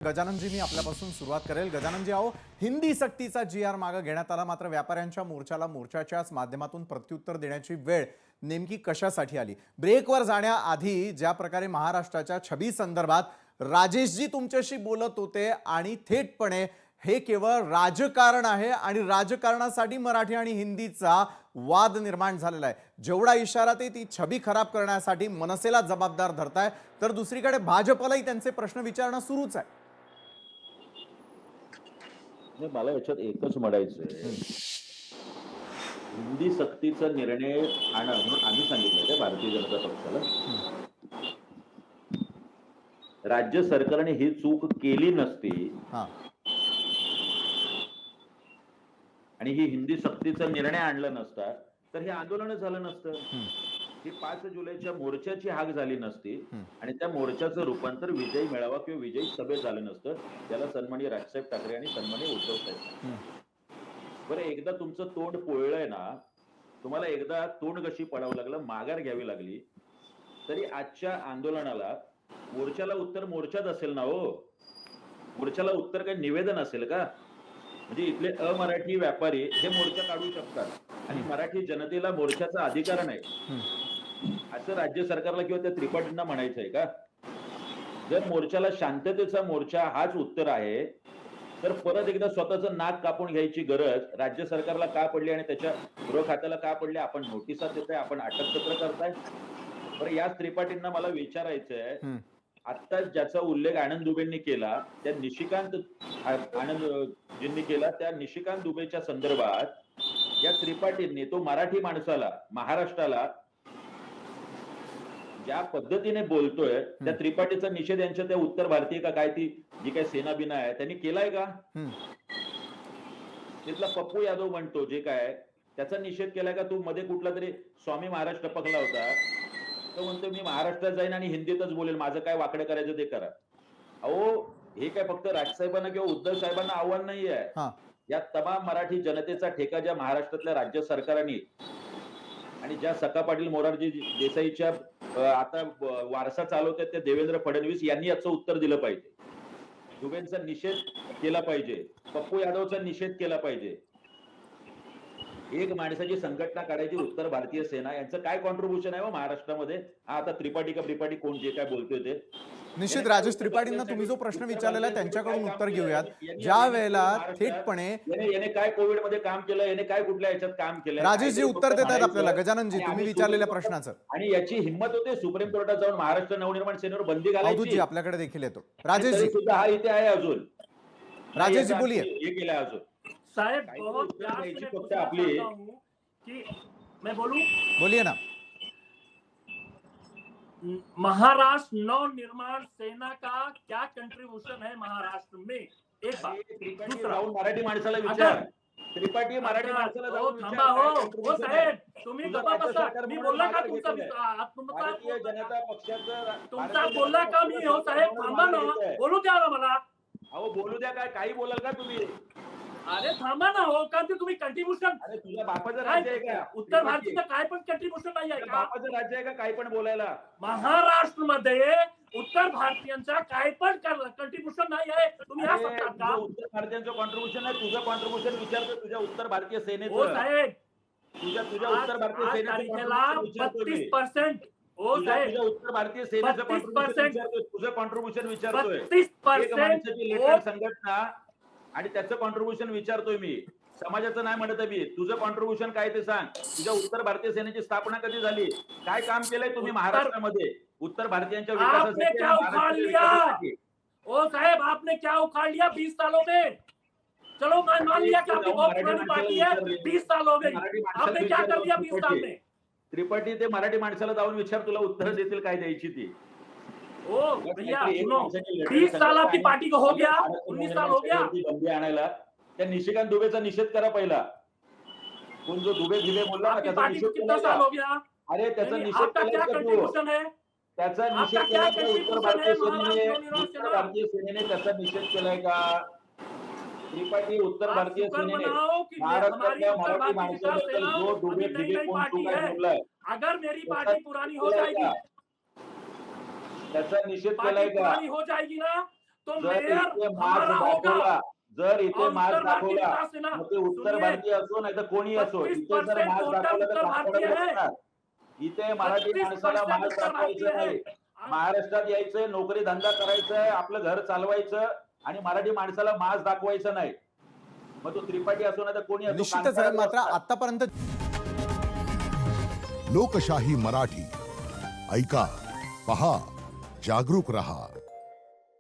गजाननजी मी आपल्यापासून सुरुवात करेल। गजाननजी, आओ हिंदी सक्तीचा जी.आर मागे घेण्यात आला, मात्र व्यापाऱ्यांच्या मोर्चाला मोर्चाच्याच माध्यमातून प्रत्युत्तर देण्याची वेळ नेमकी कशासाठी आली? ब्रेकवर जाण्याआधी ज्या प्रकारे महाराष्ट्राच्या छबी संदर्भात राजेशजी तुमच्याशी बोलत होते आणि थेटपणे हे केवळ राजकारण आहे आणि राजकारणासाठी मराठी आणि हिंदीचा वाद निर्माण झालेला आहे। जेवढा इशारा ते ती छबी खराब करण्यासाठी मनसेला जबाबदार धरताय, तर दुसरीकडे भाजपलाही त्यांचे प्रश्न विचारणं सुरूच आहे। नाही, मला याच्यात एकच म्हणायचंय, हिंदी सक्तीचा निर्णय आणा म्हणून आम्ही सांगितलं त्या भारतीय जनता पक्षाला। राज्य सरकारने ही चूक केली नसती आणि ही हिंदी सक्तीचा निर्णय आणला नसता तर हे आंदोलन झालं नसतं। ही 5 जुलैच्या मोर्चाची हाक झाली नसती आणि त्या मोर्चाचं रूपांतर विजयी मेळावा किंवा विजयी सभेत झालं नसतं। त्याला सन्माननीय राजसाहेब ठाकरे आणि सन्माननीय उद्धव साहेब। बरं, एकदा तुमचं तोंड पोळलंय ना, तुम्हाला एकदा तोंड कशी पडावं लागलं, माघार घ्यावी लागली, तरी आजच्या आंदोलनाला मोर्चाला उत्तर मोर्चात असेल ना हो। मोर्चाला उत्तर काही निवेदन असेल का? म्हणजे इथले अमराठी व्यापारी हे मोर्चा काढू शकतात आणि मराठी जनतेला मोर्चाचा अधिकार नाही असं राज्य सरकारला किंवा त्या त्रिपाठींना म्हणायचंय का? जर मोर्चाला शांततेचा मोर्चा हाच उत्तर आहे, तर परत एकदा स्वतःचं नाक कापून घ्यायची गरज राज्य सरकारला का पडली आणि त्याच्या गृह खात्याला का पडली? आपण नोटिसा देताय, आपण अटकपत्र करताय। बरं, या त्रिपाठींना मला विचारायचंय, आता ज्याचा उल्लेख आनंद दुबेंनी केला, त्या निशिकांत आनंदजींनी केला, त्या निशिकांत दुबेच्या संदर्भात या त्रिपाठींनी तो मराठी माणसाला, महाराष्ट्राला ज्या पद्धतीने बोलतोय, त्या त्रिपाठीचा निषेध यांच्या त्या उत्तर भारतीय का काय ती जी काही सेना बिना आहे त्यांनी केलाय का? तिथला पप्पू यादव म्हणतो जे काय त्याचा निषेध केलाय का? तू मध्ये कुठला तरी स्वामी महाराज टपकला होता, तो म्हणतो मी महाराष्ट्रात जाईन आणि हिंदीतच बोलेल, माझं काय वाकडं करायचं ते करा। अहो, हे काय फक्त राजसाहेबांना किंवा उद्धव साहेबांना आव्हान नाहीये, या तमाम मराठी जनतेचा ठेका ज्या महाराष्ट्रातल्या राज्य सरकारांनी आणि ज्या सखा पाटील मोरारजी देसाईच्या आता वारसा चालवतात त्या देवेंद्र फडणवीस यांनी याचं उत्तर दिलं पाहिजे। दुबेंचा निषेध केला पाहिजे, पप्पू यादवचा निषेध केला पाहिजे। एक माणसाची संघटना काढायची उत्तर भारतीय सेना, यांचं काय कॉन्ट्रीब्युशन आहे महाराष्ट्रामध्ये? आता त्रिपाठी का त्रिपाठी कोण जे काय बोलतोय ते निश्चित राजेश त्रिपाठींना तुम्ही जो प्रश्न विचारलेला आहे त्यांच्याकडून उत्तर घेऊयात। ज्या वेळेला थेटपणे याने काय कोविड मध्ये काम केलं, याने काय कुठल्या याच्यात काम केलं, राजेशजी उत्तर देत आहेत आपल्याला गजाननजी तुम्ही विचारलेल्या प्रश्नाचं, आणि याची हिंमत होते सुप्रीम कोर्टात जाऊन महाराष्ट्र नवनिर्माण सेनेवर बंदी घालायची। आपल्याकडे देखील येतो राजेशजी सुद्धा हा इथे आहे अजून। राजेशजी बोलिए। हे केलं अजून साहेब, बहुत प्यार से मैं पूछना चाहता हूं कि मैं बोलूं? बोलिए ना। महाराष्ट्र नवनिर्माण सेना का क्या कंट्रीब्यूशन है महाराष्ट्र में? एक बात। दूसरा, मराठी माणसाला विचार, त्रिपाठी मराठी माणसाला जाऊन थांबा हो साहेब, तुम्ही गप्पा बसा। मी बोलला का तुमचा भारतीय जनता पक्षाचं तुमचा बोलला का मी? हो साहेब थांबा ना, बोलू द्या ना मला। अहो बोलू द्या, काय काही बोलाल का तुम्ही? अरे थांबा ना हो, का तुम्ही कंट्रीब्युशन, अरे तुझ्या बापाचं राज्य आहे का? उत्तर भारतीचं काय पण कंट्रीब्युशन नाही आहे का? बापाचं राज्य आहे का काही पण बोलायला? महाराष्ट्र मध्ये उत्तर भारतीयांचा काय पण कंट्रीब्युशन नाही आहे, तुम्ही ह्या सांगता का? उत्तर भारतीयांचं कॉन्ट्रीब्युशन आहे, तुझं कॉन्ट्रीब्युशन विचारतो तुझ्या उत्तर भारतीय सेनेचं। हो साहेब, तुझ्या उत्तर भारतीय सेनेचं 32%। हो साहेब, उत्तर भारतीय सेनेचं 32% तुझं कॉन्ट्रीब्युशन विचारतोय। 32% संघटना आणि त्याचं कॉन्ट्रीब्युशन विचारतोय मी, समाजाचं नाही म्हणत मी। तुझं कॉन्ट्रीब्युशन काय ते सांग। तुझ्या उत्तर भारतीय सेनेची स्थापना कधी झाली, काय काम केलंय तुम्ही महाराष्ट्रामध्ये उत्तर भारतीयांच्या आपने क्या उखाड़ लिया? ओ साहेब, आपने क्या उखाड़ लिया 20 सालों में? चलो मैं मान लिया कि आपकी बहुत पुरानी पार्टी है, 20 साल हो गए, आपने क्या कर लिया 20 साल में? त्रिपाठी ते मराठी माणसाला जाऊन विचार, तुला उत्तर देतील काय द्यायची ती। ओ भैया सुनो, 20 साल आपकी पार्टी को हो गया, 19 साल हो गया। बंदी आणायला त्या निशिकांत दुबेचा निषेध करा पहिला। कोण जो दुबे जिबे बोलला ना त्याचा निषेध कितना साल हो गया? अरे त्याचा निषेध केला का तू? त्याचा निषेध केला का उत्तर भारतीय सेनेने? उत्तर भारतीय सेनेने त्याचा निषेध केलाय का? त्रिपाठी उत्तर भारतीय सेनेने महाराष्ट्रातल्या मराठी माणसाबद्दल जो दुबे जिबे कोण तू काय बोललाय, अगर मेरी पार्टी पुरानी हो जाएगी, त्याचा निषेद केलाय का? हो जाएगी ना, तो जर मेयर इथे मार्ग हमारा होगा। दाखवला, जर इथे और मार्ग उत्तर भारतीय दाखवला, विकास सेना, मग ते उत्तर सुनिए, भारतीय असो नाही तर कोणी असो, इथे जर 25% मार्ग वोटर दाखवला तर उत्तर भाग भारतीय पडायला है। बघतात. इथे मराठी माणसाला 25% मार्ग उत्तर भारतीय दाखवायचं है। नाही. महाराष्ट्रात यायचंय, नोकरी धंदा करायचंय, आपलं घर चालवायचं आणि मराठी माणसाला माज दाखवायचं नाही. मग तो त्रिपाठी असो नाही तर कोणी असो, निश्चितच आहे. कामगार मात्र असतात. आतापर्यंत लोकशाही मराठी ऐका, पहा, जागरूक रहा.